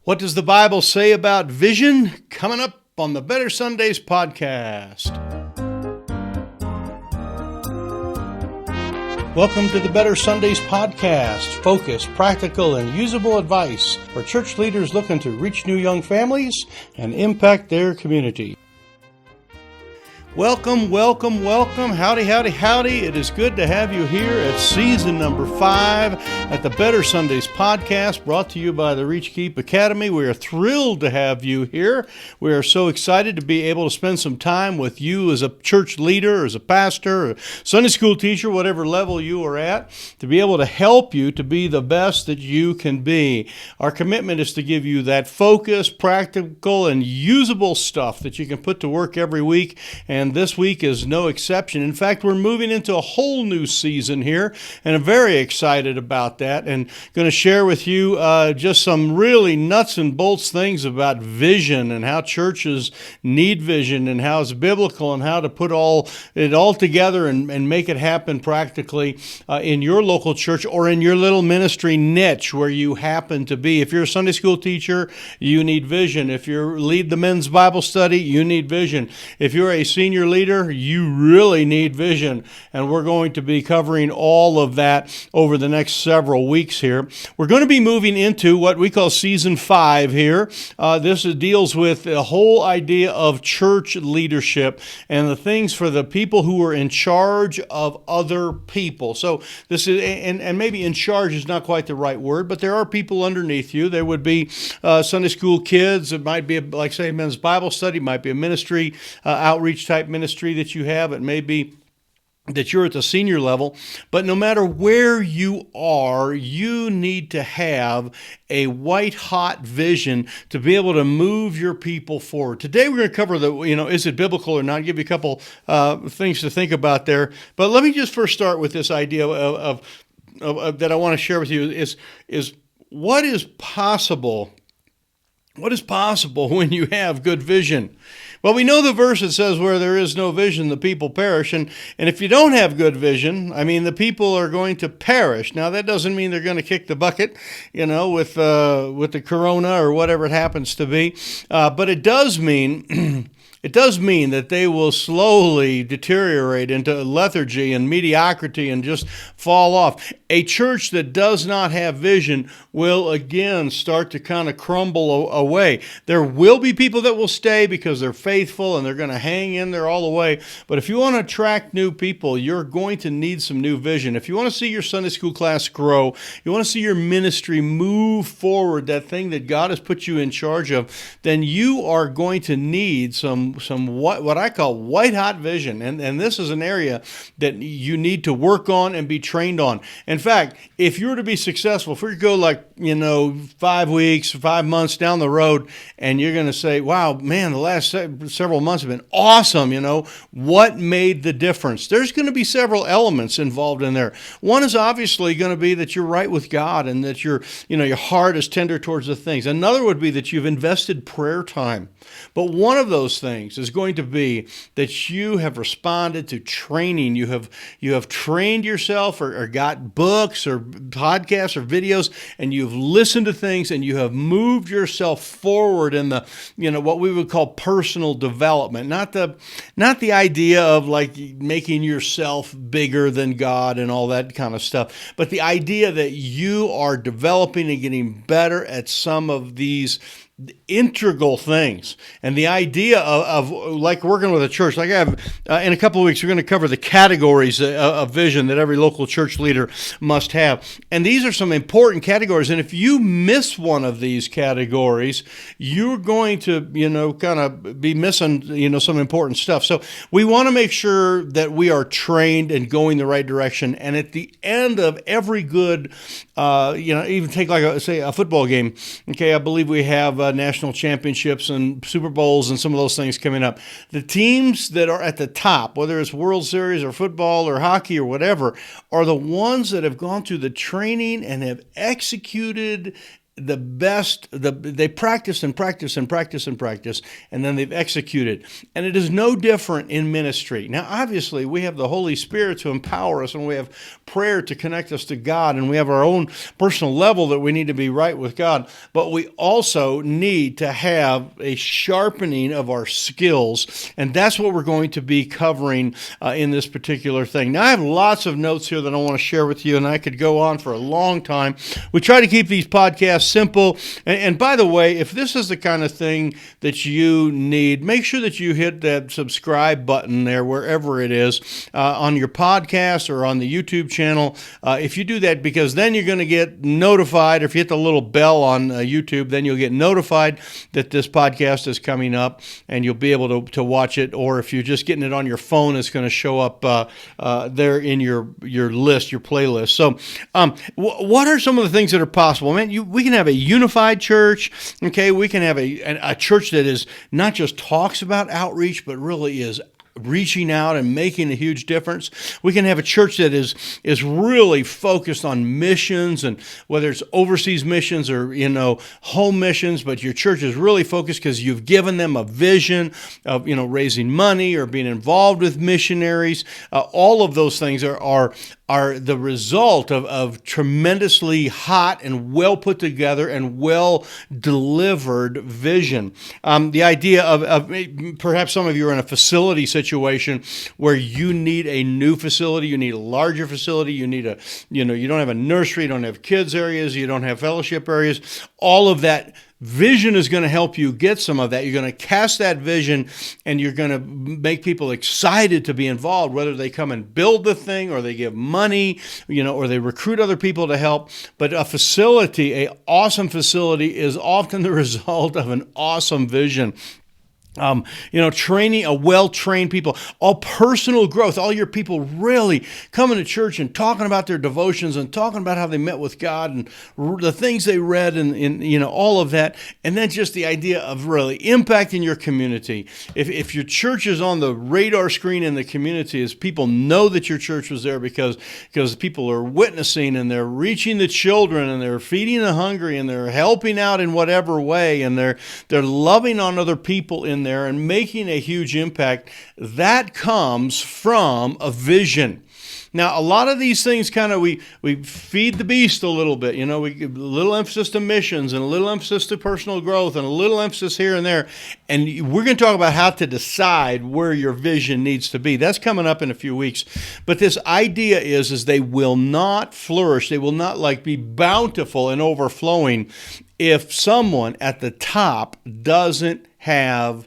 What does the Bible say about vision? Coming up on the Better Sundays podcast. Welcome to the Better Sundays podcast. Focused, practical, and usable advice for church leaders looking to reach new young families and impact their community. Welcome. Howdy. It is good to have you here at season number 5 at the Better Sundays podcast, brought to you by the Reach Keep Academy. We are thrilled to have you here. We are so excited to be able to spend some time with you as a church leader, as a pastor, or Sunday school teacher, whatever level you are at, to be able to help you to be the best that you can be. Our commitment is to give you that focused, practical, and usable stuff that you can put to work every week, and this week is no exception. In fact, we're moving into a whole new season here, and I'm very excited about that, and going to share with you just some really nuts and bolts things about vision and how churches need vision and how it's biblical and how to put it all together and make it happen practically in your local church or in your little ministry niche where you happen to be. If you're a Sunday school teacher, you need vision. If you lead the men's Bible study, you need vision. If you're a senior leader, you really need vision, and we're going to be covering all of that over the next several weeks here. We're going to be moving into what we call season 5 here. This deals with the whole idea of church leadership and the things for the people who are in charge of other people. So this is, and maybe in charge is not quite the right word, but there are people underneath you. There would be Sunday school kids. It might be, like say, men's Bible study. It might be a ministry, outreach type ministry that you have. It may be that you're at the senior level, but no matter where you are, you need to have a white-hot vision to be able to move your people forward. Today we're going to cover is it biblical or not? I'll give you a couple things to think about there. But let me just first start with this idea of that I want to share with you is what is possible. What is possible when you have good vision? Well, we know the verse that says where there is no vision, the people perish. And if you don't have good vision, the people are going to perish. Now, that doesn't mean they're going to kick the bucket, with the corona or whatever it happens to be. But it does mean... It does mean that they will slowly deteriorate into lethargy and mediocrity and just fall off. A church that does not have vision will again start to kind of crumble away. There will be people that will stay because they're faithful and they're going to hang in there all the way. But if you want to attract new people, you're going to need some new vision. If you want to see your Sunday school class grow, you want to see your ministry move forward, that thing that God has put you in charge of, then you are going to need some what I call white-hot vision. And this is an area that you need to work on and be trained on. In fact, if you were to be successful, if we go 5 weeks, 5 months down the road, and you're going to say, wow, man, the last several months have been awesome, what made the difference? There's going to be several elements involved in there. One is obviously going to be that you're right with God and that your heart is tender towards the things. Another would be that you've invested prayer time. But one of those things is going to be that you have responded to training. You have trained yourself or got books or podcasts or videos, and you've listened to things and you have moved yourself forward in the, what we would call personal development. Not the idea of making yourself bigger than God and all that kind of stuff, but the idea that you are developing and getting better at some of these integral things. And the idea of working with a church, I have in a couple of weeks, we're going to cover the categories of vision that every local church leader must have. And these are some important categories. And if you miss one of these categories, you're going to, kind of be missing, some important stuff. So we want to make sure that we are trained and going the right direction. And at the end of every good, even take a football game. Okay, I believe we have national championships and Super Bowls and some of those things coming up. The teams that are at the top, whether it's World Series or football or hockey or whatever, are the ones that have gone through the training and have executed the best, they practice and practice and practice and practice, and then they've executed. And it is no different in ministry. Now, obviously, we have the Holy Spirit to empower us, and we have prayer to connect us to God, and we have our own personal level that we need to be right with God. But we also need to have a sharpening of our skills, and that's what we're going to be covering in this particular thing. Now, I have lots of notes here that I want to share with you, and I could go on for a long time. We try to keep these podcasts simple. And by the way, if this is the kind of thing that you need, make sure that you hit that subscribe button there, wherever it is, on your podcast or on the YouTube channel. If you do that, because then you're going to get notified. If you hit the little bell on YouTube, then you'll get notified that this podcast is coming up, and you'll be able to watch it. Or if you're just getting it on your phone, it's going to show up there in your list, your playlist. So what are some of the things that are possible? Man, we can have a unified church, okay? We can have a church that is not just talks about outreach, but really is reaching out and making a huge difference. We can have a church that is really focused on missions, and whether it's overseas missions or home missions, but your church is really focused because you've given them a vision of raising money or being involved with missionaries. All of those things are the result of tremendously hot and well put together and well delivered vision. The idea of perhaps some of you are in a facility situation where you need a new facility, you need a larger facility, you need you don't have a nursery, you don't have kids areas, you don't have fellowship areas. All of that vision is going to help you get some of that. You're going to cast that vision, and you're going to make people excited to be involved, whether they come and build the thing or they give money, or they recruit other people to help. But a facility, an awesome facility, is often the result of an awesome vision. Training a well-trained people, all personal growth, all your people really coming to church and talking about their devotions and talking about how they met with God and the things they read and all of that. And then just the idea of really impacting your community. If your church is on the radar screen in the community, as people know that your church was there because people are witnessing and they're reaching the children and they're feeding the hungry and they're helping out in whatever way and they're loving on other people in there and making a huge impact, that comes from a vision. Now, a lot of these things we feed the beast a little bit. We give a little emphasis to missions and a little emphasis to personal growth and a little emphasis here and there. And we're going to talk about how to decide where your vision needs to be. That's coming up in a few weeks. But this idea is they will not flourish. They will not be bountiful and overflowing if someone at the top doesn't have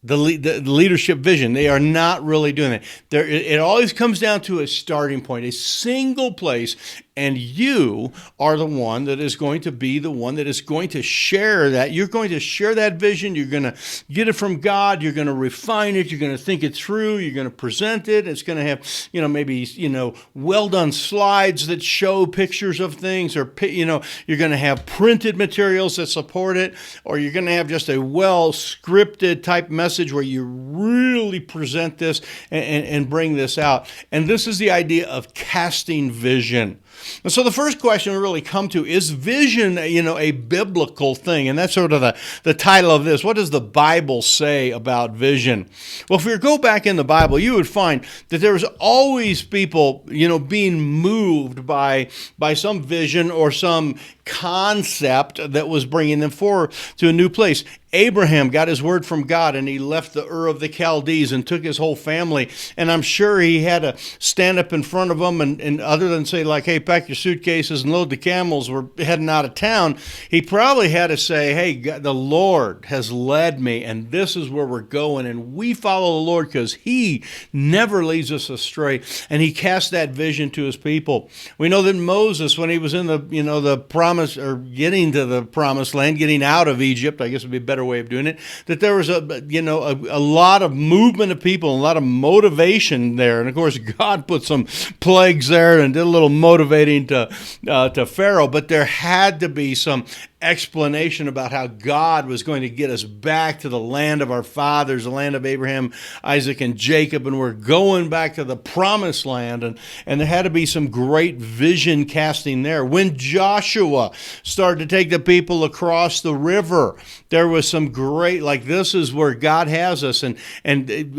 the leadership vision. They are not really doing it. It always comes down to a starting point, a single place, and you are the one that is going to be the one that is going to share that. You're going to share that vision. You're going to get it from God. You're going to refine it. You're going to think it through. You're going to present it. It's going to have, maybe, well done slides that show pictures of things, or, you're going to have printed materials that support it, or you're going to have just a well scripted type message where you really present this and bring this out. And this is the idea of casting vision. And so the first question we really come to, is vision, a biblical thing? And that's sort of the title of this. What does the Bible say about vision? Well, if you go back in the Bible, you would find that there was always people, being moved by some vision or some concept that was bringing them forward to a new place. Abraham got his word from God, and he left the Ur of the Chaldees and took his whole family. And I'm sure he had to stand up in front of them, and other than say, hey, pack your suitcases and load the camels, we're heading out of town, he probably had to say, hey, God, the Lord has led me, and this is where we're going, and we follow the Lord because he never leads us astray. And he cast that vision to his people. We know that Moses, when he was in the promise, or getting to the promised land, getting out of Egypt, I guess would be a better way of doing it, that there was a lot of movement of people, a lot of motivation there. And of course, God put some plagues there and did a little motivating to Pharaoh, but there had to be some explanation about how God was going to get us back to the land of our fathers, the land of Abraham, Isaac, and Jacob, and we're going back to the promised land. And there had to be some great vision casting there. When Joshua started to take the people across the river, there was some great, like, this is where God has us, and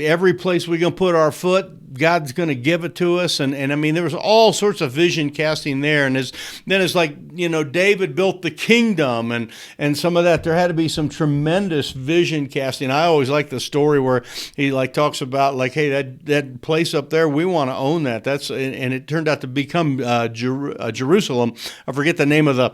every place we're going to put our foot, God's going to give it to us. And I mean, there was all sorts of vision casting there. And then it's like, David built the kingdom and some of that. There had to be some tremendous vision casting. I always like the story where he talks about hey, that place up there, we want to own that. And it turned out to become Jerusalem. I forget the name of the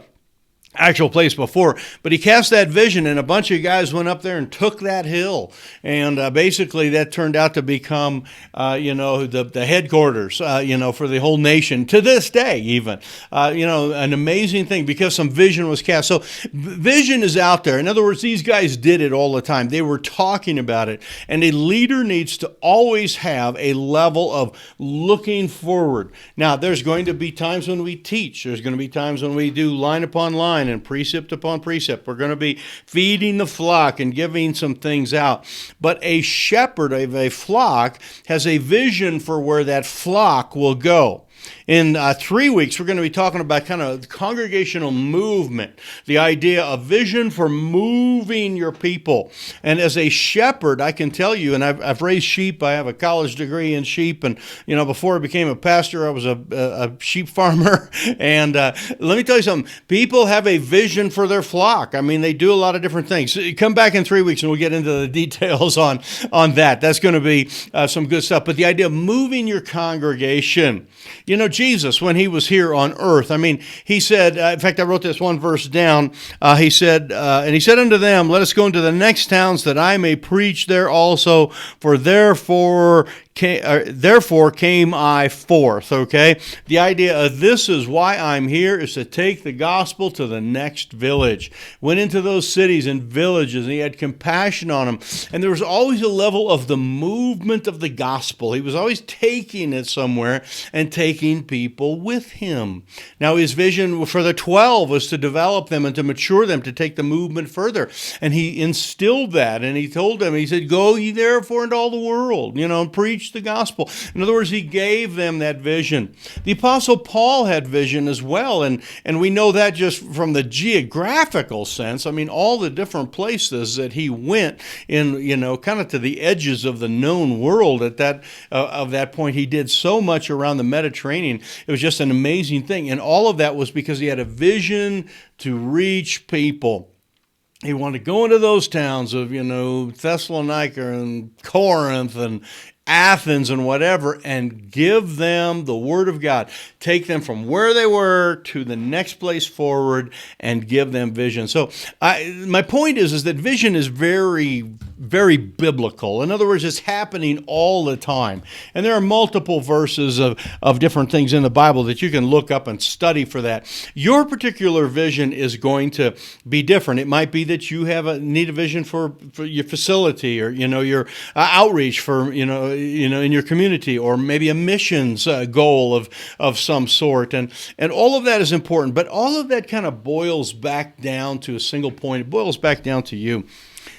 actual place before, but he cast that vision, and a bunch of guys went up there and took that hill, and basically that turned out to become the headquarters for the whole nation to this day, even an amazing thing, because some vision was cast. So vision is out there. In other words, these guys did it all the time. They were talking about it, and a leader needs to always have a level of looking forward. Now, there's going to be times when we teach. There's going to be times when we do line upon line and precept upon precept. We're going to be feeding the flock and giving some things out. But a shepherd of a flock has a vision for where that flock will go. In 3 weeks, we're going to be talking about kind of congregational movement, the idea of vision for moving your people. And as a shepherd, I can tell you, and I've raised sheep. I have a college degree in sheep. And, before I became a pastor, I was a sheep farmer. And let me tell you something. People have a vision for their flock. I mean, they do a lot of different things. So come back in 3 weeks and we'll get into the details on that. That's going to be some good stuff. But the idea of moving your congregation, Jesus, when he was here on earth, I mean, he said, in fact, I wrote this one verse down. He said, and he said unto them, let us go into the next towns that I may preach there also, for therefore came I forth, okay? The idea of this is why I'm here is to take the gospel to the next village. Went into those cities and villages, and he had compassion on them. And there was always a level of the movement of the gospel. He was always taking it somewhere and taking people with him. Now, his vision for the 12 was to develop them and to mature them, to take the movement further. And he instilled that, and he told them, he said, go ye therefore into all the world, and preach the gospel. In other words, he gave them that vision. The Apostle Paul had vision as well, and we know that just from the geographical sense. I mean, all the different places that he went in, kind of to the edges of the known world at that point. He did so much around the Mediterranean. It was just an amazing thing, and all of that was because he had a vision to reach people. He wanted to go into those towns of, Thessalonica and Corinth and Athens and whatever, and give them the Word of God. Take them from where they were to the next place forward and give them vision. So my point is that vision is very, very biblical. In other words, it's happening all the time. And there are multiple verses of different things in the Bible that you can look up and study for that. Your particular vision is going to be different. It might be that you need a vision for your facility, or, your outreach for, in your community, or maybe a missions goal of some sort. And all of that is important, but all of that kind of boils back down to a single point. It boils back down to you.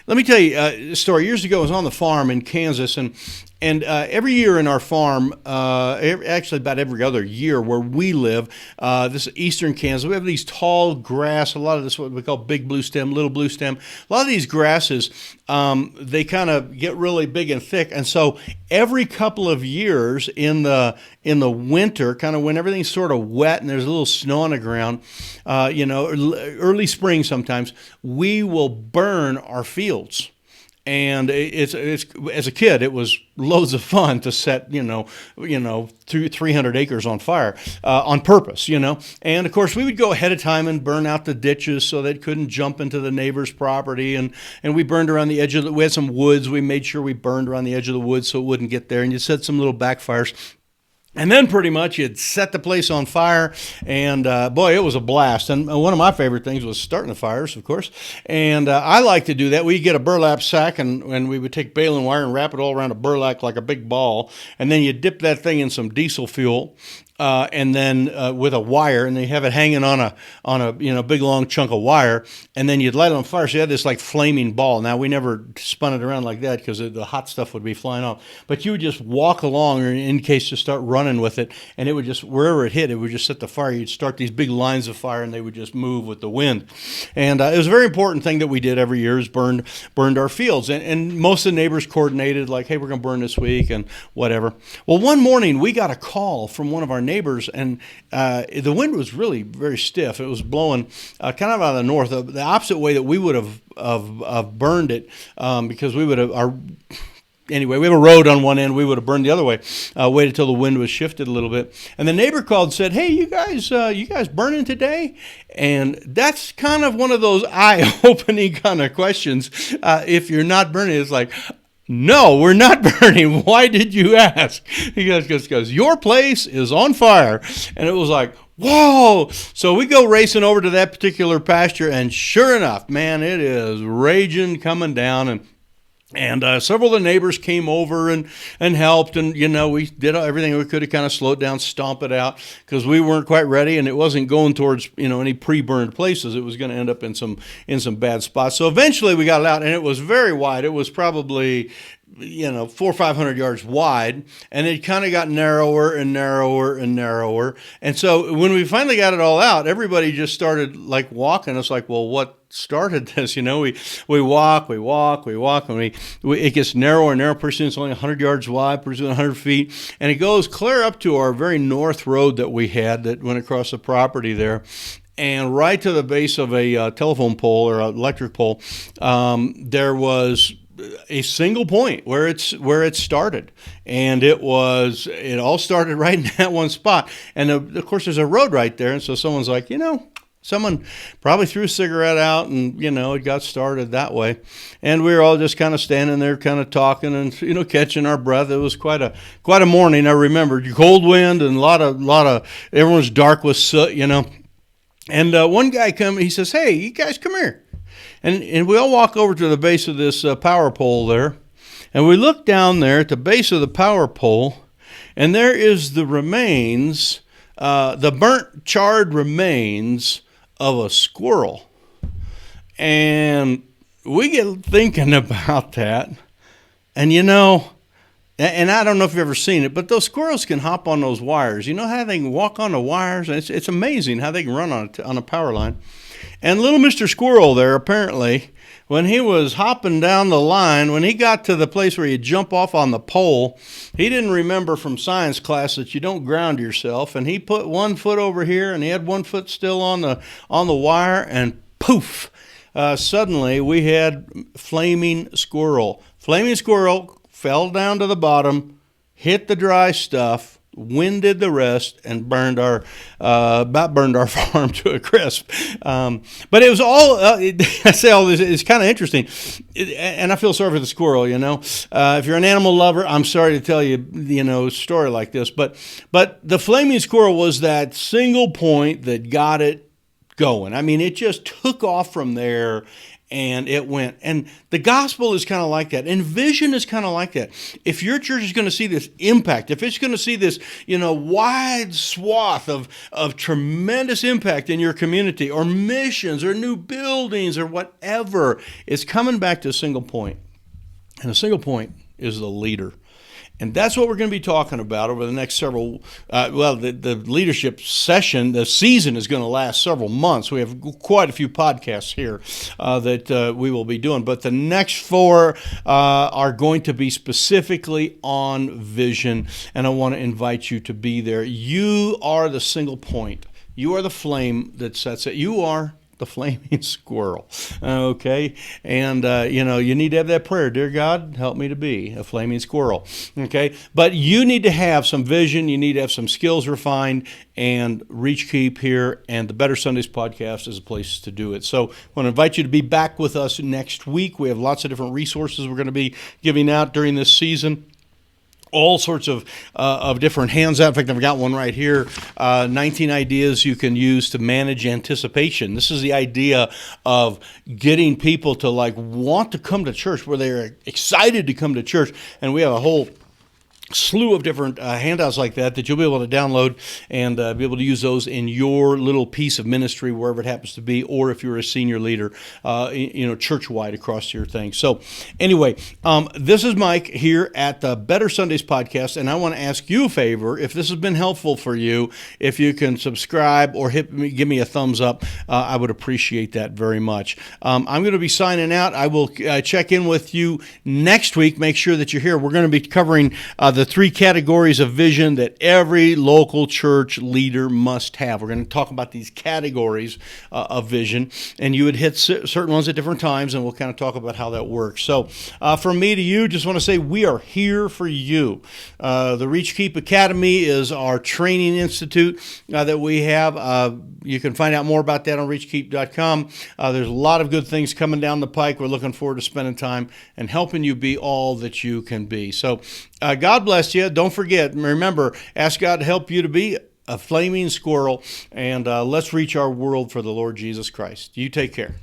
Let me tell you a story. Years ago, I was on the farm in Kansas, and every year in our farm, actually about every other year where we live, this is eastern Kansas, we have these tall grass, a lot of this what we call big blue stem, little blue stem. A lot of these grasses, they kind of get really big and thick, and so every couple of years in the winter, kind of when everything's sort of wet and there's a little snow on the ground, early spring sometimes, we will burn our fields. And it's as a kid, it was loads of fun to set 300 acres on fire on purpose, And of course, we would go ahead of time and burn out the ditches so they couldn't jump into the neighbor's property. And we burned around the edge of we had some woods. We made sure we burned around the edge of the woods so it wouldn't get there. And you set some little backfires. And then pretty much you'd set the place on fire, and boy, it was a blast. And one of my favorite things was starting the fires, of course. And I like to do that. We'd get a burlap sack, and we would take baling wire and wrap it all around a burlap like a big ball. And then you dip that thing in some diesel fuel. and then with a wire, and they have it hanging on a big long chunk of wire, and then you'd light it on fire. So you had this like flaming ball. Now we never spun it around like that because the hot stuff would be flying off. But you would just walk along, or in case to start running with it, and it would just wherever it hit, it would just set the fire. You'd start these big lines of fire, and they would just move with the wind. And it was a very important thing that we did every year is burned our fields, and most of the neighbors coordinated like, hey, we're going to burn this week and whatever. Well, one morning we got a call from one of our neighbors, and the wind was really very stiff. It was blowing kind of out of the north, the opposite way that we would have burned it, because we would have anyway, we have a road on one end. We would have burned the other way. Waited till the wind was shifted a little bit. And the neighbor called and said, hey, you guys burning today? And that's kind of one of those eye-opening kind of questions. If you're not burning, it's like, no, we're not burning. Why did you ask? He goes, because your place is on fire. And it was like, whoa. So we go racing over to that particular pasture, and sure enough, man, it is raging, coming down, and several of the neighbors came over and helped, and we did everything we could to kind of slow it down, stomp it out, because we weren't quite ready, and it wasn't going towards any pre-burned places. It was going to end up in some bad spots. So eventually we got it out, and it was very wide. It was probably 400 or 500 yards wide, and it kind of got narrower and narrower and narrower. And so when we finally got it all out, everybody just started like walking. It's like, well, what started this? We walk, and it gets narrower and narrower. Pretty soon it's only 100 yards wide, pretty soon 100 feet, and it goes clear up to our very north road that we had that went across the property there. And right to the base of a telephone pole or electric pole, there was a single point where it started, and it all started right in that one spot. And of course, there's a road right there, and so someone's like, someone probably threw a cigarette out, and it got started that way. And we were all just kind of standing there, kind of talking, and catching our breath. It was quite a morning. I remember cold wind and a lot of everyone's dark with soot, And one guy he says, hey, you guys come here. And we all walk over to the base of this power pole there, and we look down there at the base of the power pole, and there is the remains, the burnt, charred remains of a squirrel. And we get thinking about that, and and I don't know if you've ever seen it, but those squirrels can hop on those wires. You know how they can walk on the wires? It's amazing how they can run on a power line. And little Mr. Squirrel there, apparently, when he was hopping down the line, when he got to the place where you jump off on the pole, he didn't remember from science class that you don't ground yourself. And he put one foot over here, and he had one foot still on the wire, and poof! Suddenly, we had flaming squirrel. Flaming squirrel fell down to the bottom, hit the dry stuff, wind did the rest, and about burned our farm to a crisp. But it was all, I say all this, it's kind of interesting. And I feel sorry for the squirrel, If you're an animal lover, I'm sorry to tell you, a story like this. But the flaming squirrel was that single point that got it going. I mean, it just took off from there, and it went. And the gospel is kind of like that. And vision is kind of like that. If your church is going to see this impact, if it's going to see this, wide swath of tremendous impact in your community, or missions, or new buildings, or whatever, it's coming back to a single point. And a single point is the leader. And that's what we're going to be talking about over the next several, the leadership session, the season is going to last several months. We have quite a few podcasts here that we will be doing. But the next 4 are going to be specifically on vision, and I want to invite you to be there. You are the single point. You are the flame that sets it. You are the flaming squirrel, okay? And, you need to have that prayer. Dear God, help me to be a flaming squirrel, okay? But you need to have some vision. You need to have some skills refined, and Reach Keep here and the Better Sundays podcast is a place to do it. So I want to invite you to be back with us next week. We have lots of different resources we're going to be giving out during this season. All sorts of different hands out. In fact, I've got one right here, 19 ideas you can use to manage anticipation. This is the idea of getting people to want to come to church, where they're excited to come to church. And we have a whole slew of different handouts like that you'll be able to download and be able to use those in your little piece of ministry, wherever it happens to be, or if you're a senior leader, church-wide across your thing. So anyway, this is Mike here at the Better Sundays podcast, and I want to ask you a favor. If this has been helpful for you, if you can subscribe or give me a thumbs up, I would appreciate that very much. I'm going to be signing out. I will check in with you next week. Make sure that you're here. We're going to be covering the 3 categories of vision that every local church leader must have. We're going to talk about these categories of vision, and you would hit certain ones at different times, and we'll kind of talk about how that works. So from me to you, just want to say we are here for you. The Reach Keep Academy is our training institute that we have. You can find out more about that on reachkeep.com. There's a lot of good things coming down the pike. We're looking forward to spending time and helping you be all that you can be. So God bless you. Don't forget, remember, ask God to help you to be a flaming squirrel, and let's reach our world for the Lord Jesus Christ. You take care.